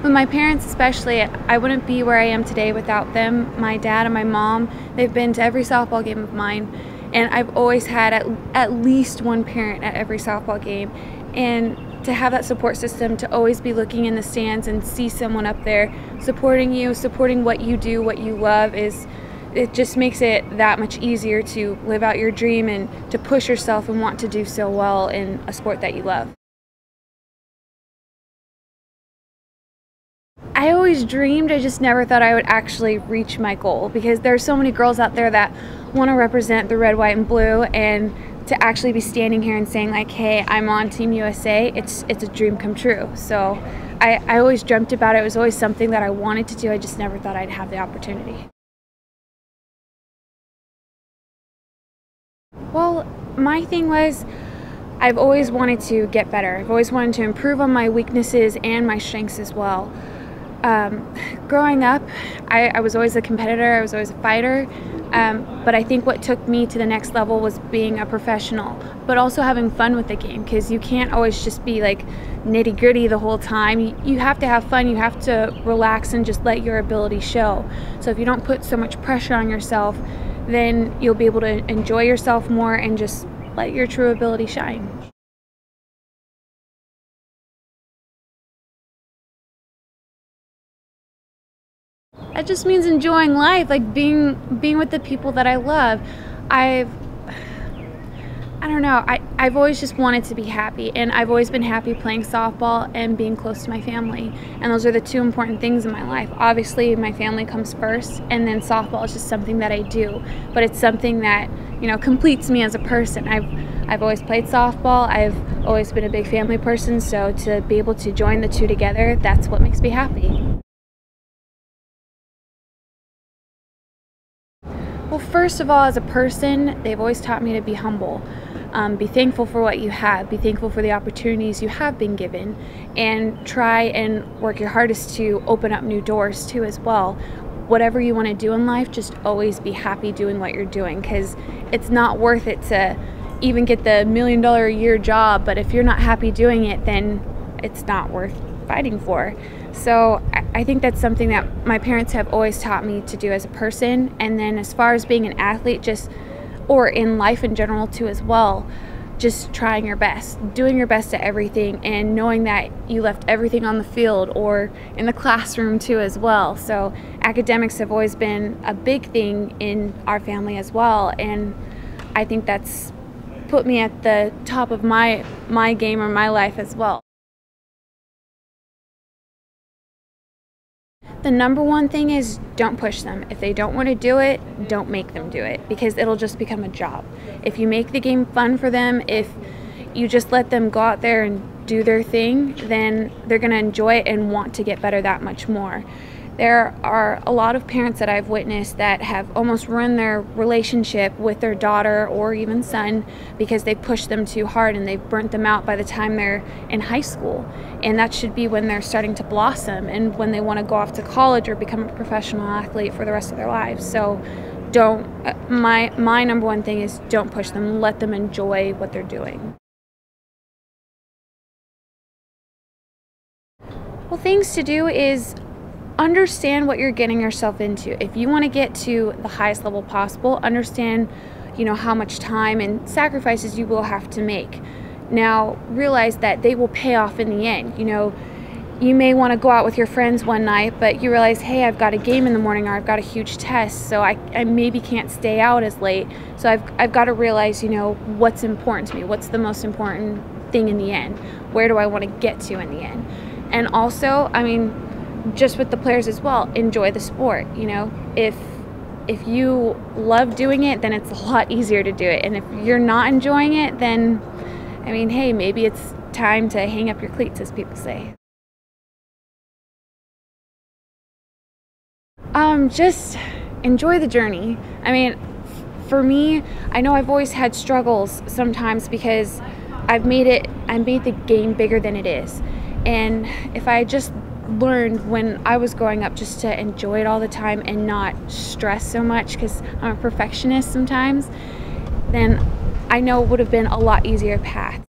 With my parents especially, I wouldn't be where I am today without them. My dad and my mom, they've been to every softball game of mine, and I've always had at least one parent at every softball game. And to have that support system, to always be looking in the stands and see someone up there supporting you, supporting what you do, what you love, it just makes it that much easier to live out your dream and to push yourself and want to do so well in a sport that you love. I always dreamed, I just never thought I would actually reach my goal, because there's so many girls out there that want to represent the red, white, and blue, and to actually be standing here and saying like, hey, I'm on Team USA, it's a dream come true. So I always dreamt about it. It was always something that I wanted to do. I just never thought I'd have the opportunity. Well, my thing was, I've always wanted to get better. I've always wanted to improve on my weaknesses and my strengths as well. Growing up, I was always a competitor, I was always a fighter, but I think what took me to the next level was being a professional, but also having fun with the game, because you can't always just be like nitty-gritty the whole time. You have to have fun, you have to relax and just let your ability show. So if you don't put so much pressure on yourself, then you'll be able to enjoy yourself more and just let your true ability shine. That just means enjoying life, like being with the people that I love. I don't know, I've always just wanted to be happy, and I've always been happy playing softball and being close to my family. And those are the two important things in my life. Obviously, my family comes first, and then softball is just something that I do. But it's something that, you know, completes me as a person. I've always played softball, I've always been a big family person, so to be able to join the two together, that's what makes me happy. Well, first of all, as a person, they've always taught me to be humble. Be thankful for what you have, be thankful for the opportunities you have been given, and try and work your hardest to open up new doors too as well. Whatever you want to do in life, just always be happy doing what you're doing, because it's not worth it to even get the $1 million a year job, but if you're not happy doing it, then it's not worth fighting for. So I think that's something that my parents have always taught me to do as a person. And then as far as being an athlete, or in life in general too as well, just trying your best, doing your best at everything, and knowing that you left everything on the field or in the classroom too as well. So academics have always been a big thing in our family as well, and I think that's put me at the top of my game or my life as well. The number one thing is, don't push them. If they don't want to do it, don't make them do it, because it'll just become a job. If you make the game fun for them, if you just let them go out there and do their thing, then they're going to enjoy it and want to get better that much more. There are a lot of parents that I've witnessed that have almost ruined their relationship with their daughter or even son because they pushed them too hard and they've burnt them out by the time they're in high school. And that should be when they're starting to blossom and when they want to go off to college or become a professional athlete for the rest of their lives. So my number one thing is, don't push them, let them enjoy what they're doing. Well, things to do is understand what you're getting yourself into. If you want to get to the highest level possible, understand, how much time and sacrifices you will have to make. Now, realize that they will pay off in the end. You may want to go out with your friends one night, but you realize, hey, I've got a game in the morning, or I've got a huge test, so I maybe can't stay out as late. So I've got to realize, what's important to me, what's the most important thing in the end, where do I want to get to in the end. And also, just with the players as well, enjoy the sport. If you love doing it, then it's a lot easier to do it. And if you're not enjoying it, then hey, maybe it's time to hang up your cleats, as people say. Just enjoy the journey. For me, I know I've always had struggles sometimes because I made the game bigger than it is. And if I just learned when I was growing up just to enjoy it all the time and not stress so much, because I'm a perfectionist sometimes, then I know it would have been a lot easier path.